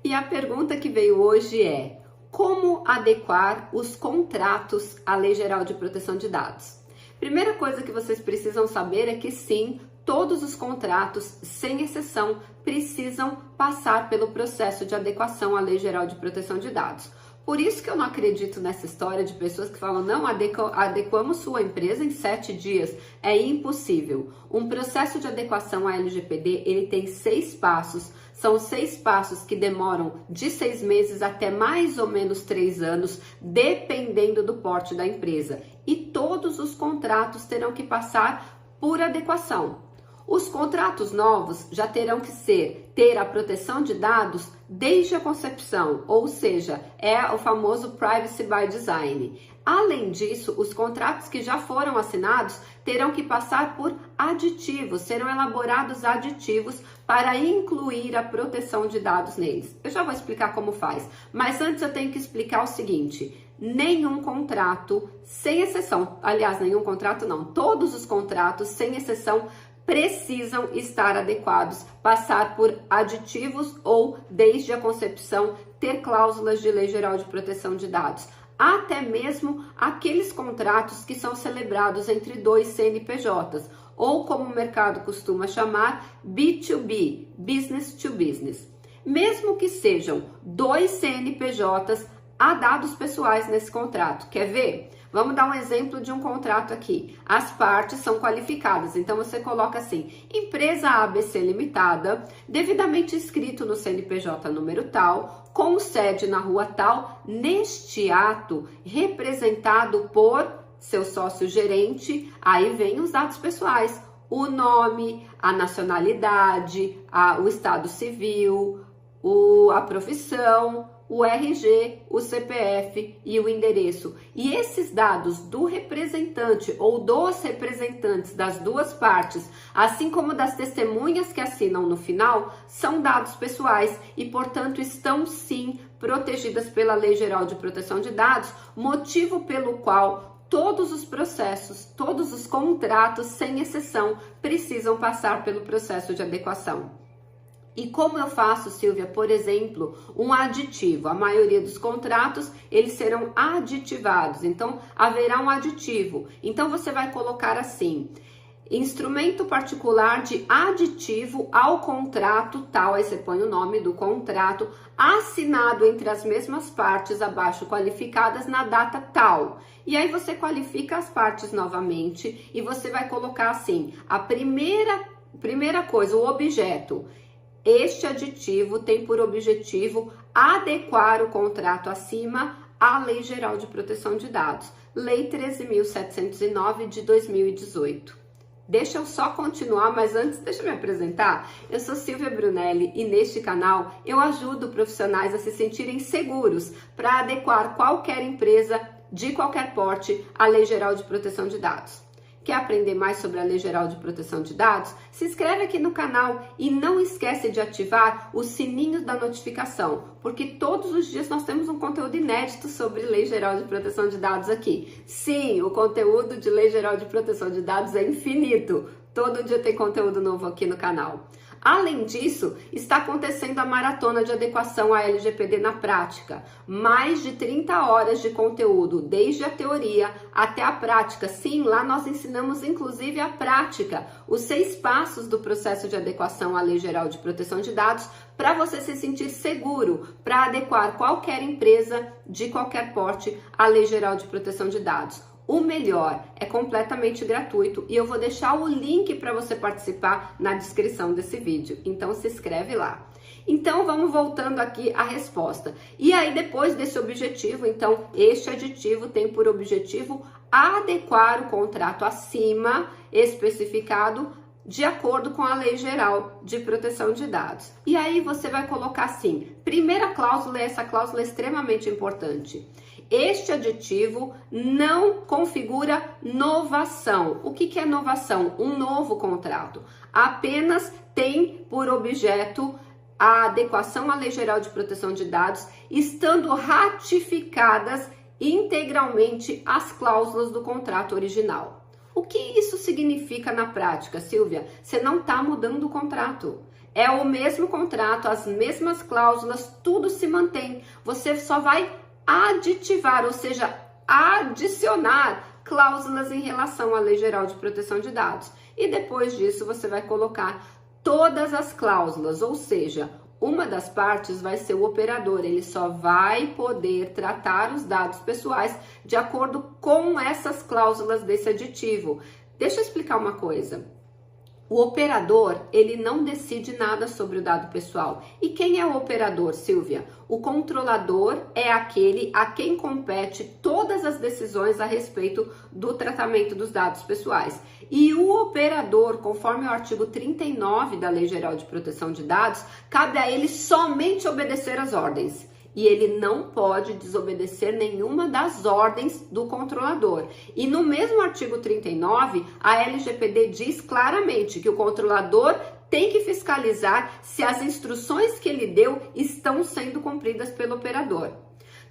E a pergunta que veio hoje é: como adequar os contratos à Lei Geral de Proteção de Dados? Primeira coisa que vocês precisam saber é que sim, todos os contratos, sem exceção, precisam passar pelo processo de adequação à Lei Geral de Proteção de Dados. Por isso que eu não acredito nessa história de pessoas que falam, não, adequamos sua empresa em 7 dias. É impossível. Um processo de adequação à LGPD, ele tem 6 passos. São 6 passos que demoram de 6 meses até mais ou menos 3 anos, dependendo do porte da empresa. E todos os contratos terão que passar por adequação. Os contratos novos já terão que ter a proteção de dados desde a concepção, ou seja, é o famoso Privacy by Design. Além disso, os contratos que já foram assinados terão que passar por aditivos, serão elaborados aditivos para incluir a proteção de dados neles. Eu já vou explicar como faz, mas antes eu tenho que explicar o seguinte: nenhum contrato, sem exceção, aliás, nenhum contrato não, todos os contratos, sem exceção, precisam estar adequados, passar por aditivos ou, desde a concepção, ter cláusulas de Lei Geral de Proteção de Dados. Até mesmo aqueles contratos que são celebrados entre 2 CNPJs, ou como o mercado costuma chamar, B2B, Business to Business. Mesmo que sejam 2 CNPJs, há dados pessoais nesse contrato. Quer ver? Vamos dar um exemplo de um contrato aqui. As partes são qualificadas, então você coloca assim: empresa ABC Limitada, devidamente inscrito no CNPJ número tal, com sede na rua tal, neste ato, representado por seu sócio gerente. Aí vem os dados pessoais: o nome, a nacionalidade, o estado civil, a profissão, o RG, o CPF e o endereço. E esses dados do representante ou dos representantes das duas partes, assim como das testemunhas que assinam no final, são dados pessoais e, portanto, estão sim protegidas pela Lei Geral de Proteção de Dados, motivo pelo qual todos os processos, todos os contratos, sem exceção, precisam passar pelo processo de adequação. E como eu faço, Silvia, por exemplo, um aditivo? A maioria dos contratos, eles serão aditivados, então haverá um aditivo. Então você vai colocar assim: instrumento particular de aditivo ao contrato tal, aí você põe o nome do contrato, assinado entre as mesmas partes abaixo qualificadas na data tal. E aí você qualifica as partes novamente e você vai colocar assim: a primeira coisa, o objeto. Este aditivo tem por objetivo adequar o contrato acima à Lei Geral de Proteção de Dados, Lei 13.709 de 2018. Deixa eu só continuar, mas antes deixa eu me apresentar. Eu sou Silvia Brunelli e neste canal eu ajudo profissionais a se sentirem seguros para adequar qualquer empresa de qualquer porte à Lei Geral de Proteção de Dados. Quer aprender mais sobre a Lei Geral de Proteção de Dados? Se inscreve aqui no canal e não esquece de ativar o sininho da notificação, porque todos os dias nós temos um conteúdo inédito sobre Lei Geral de Proteção de Dados aqui. Sim, o conteúdo de Lei Geral de Proteção de Dados é infinito. Todo dia tem conteúdo novo aqui no canal. Além disso, está acontecendo a maratona de adequação à LGPD na prática. Mais de 30 horas de conteúdo, desde a teoria até a prática. Sim, lá nós ensinamos inclusive a prática, os 6 passos do processo de adequação à Lei Geral de Proteção de Dados, para você se sentir seguro, para adequar qualquer empresa de qualquer porte à Lei Geral de Proteção de Dados. O melhor, é completamente gratuito e eu vou deixar o link para você participar na descrição desse vídeo. Então se inscreve lá. Então vamos voltando aqui à resposta. E aí depois desse objetivo, então este aditivo tem por objetivo adequar o contrato acima especificado de acordo com a Lei Geral de Proteção de Dados. E aí você vai colocar assim: primeira cláusula, e essa cláusula é extremamente importante: este aditivo não configura novação. O que é novação? Um novo contrato. Apenas tem por objeto a adequação à Lei Geral de Proteção de Dados, estando ratificadas integralmente as cláusulas do contrato original. O que isso significa na prática, Silvia? Você não está mudando o contrato. É o mesmo contrato, as mesmas cláusulas, tudo se mantém. Você só vai aditivar, ou seja, adicionar cláusulas em relação à Lei Geral de Proteção de Dados. E depois disso você vai colocar todas as cláusulas, ou seja, uma das partes vai ser o operador, ele só vai poder tratar os dados pessoais de acordo com essas cláusulas desse aditivo. Deixa eu explicar uma coisa. O operador, ele não decide nada sobre o dado pessoal. E quem é o operador, Silvia? O controlador é aquele a quem compete todas as decisões a respeito do tratamento dos dados pessoais. E o operador, conforme o artigo 39 da Lei Geral de Proteção de Dados, cabe a ele somente obedecer às ordens. E ele não pode desobedecer nenhuma das ordens do controlador. E no mesmo artigo 39, a LGPD diz claramente que o controlador tem que fiscalizar se as instruções que ele deu estão sendo cumpridas pelo operador.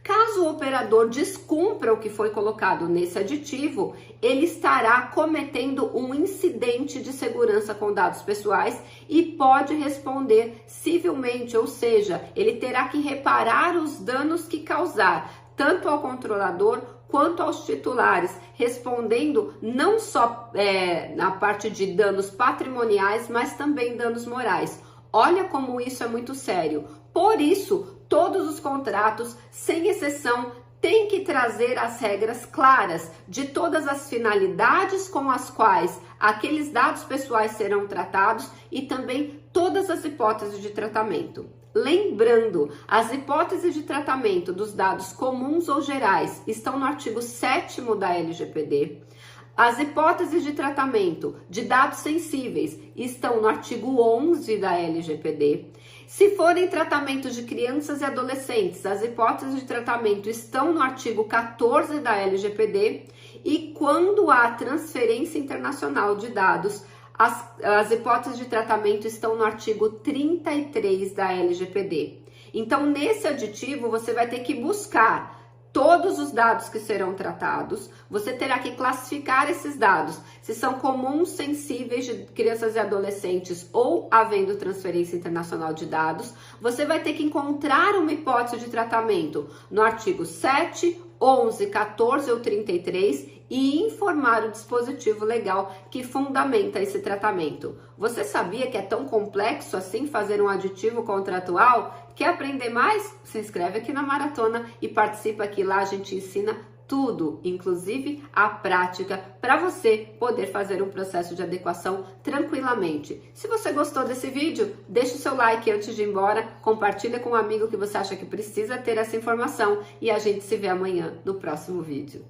Caso o operador descumpra o que foi colocado nesse aditivo, ele estará cometendo um incidente de segurança com dados pessoais e pode responder civilmente, ou seja, ele terá que reparar os danos que causar, tanto ao controlador quanto aos titulares, respondendo não só na parte de danos patrimoniais, mas também danos morais. Olha como isso é muito sério. Por isso, todos os contratos, sem exceção, têm que trazer as regras claras de todas as finalidades com as quais aqueles dados pessoais serão tratados e também todas as hipóteses de tratamento. Lembrando, as hipóteses de tratamento dos dados comuns ou gerais estão no artigo 7º da LGPD. As hipóteses de tratamento de dados sensíveis estão no artigo 11 da LGPD. Se forem tratamentos de crianças e adolescentes, as hipóteses de tratamento estão no artigo 14 da LGPD. E quando há transferência internacional de dados, as hipóteses de tratamento estão no artigo 33 da LGPD. Então, nesse aditivo, você vai ter que buscar todos os dados que serão tratados, você terá que classificar esses dados, se são comuns, sensíveis de crianças e adolescentes ou havendo transferência internacional de dados. Você vai ter que encontrar uma hipótese de tratamento no artigo 7, 11, 14 ou 33 e informar o dispositivo legal que fundamenta esse tratamento. Você sabia que é tão complexo assim fazer um aditivo contratual? Quer aprender mais? Se inscreve aqui na Maratona e participa aqui. Lá a gente ensina tudo, inclusive a prática, para você poder fazer um processo de adequação tranquilamente. Se você gostou desse vídeo, deixa o seu like antes de ir embora, compartilha com um amigo que você acha que precisa ter essa informação e a gente se vê amanhã no próximo vídeo.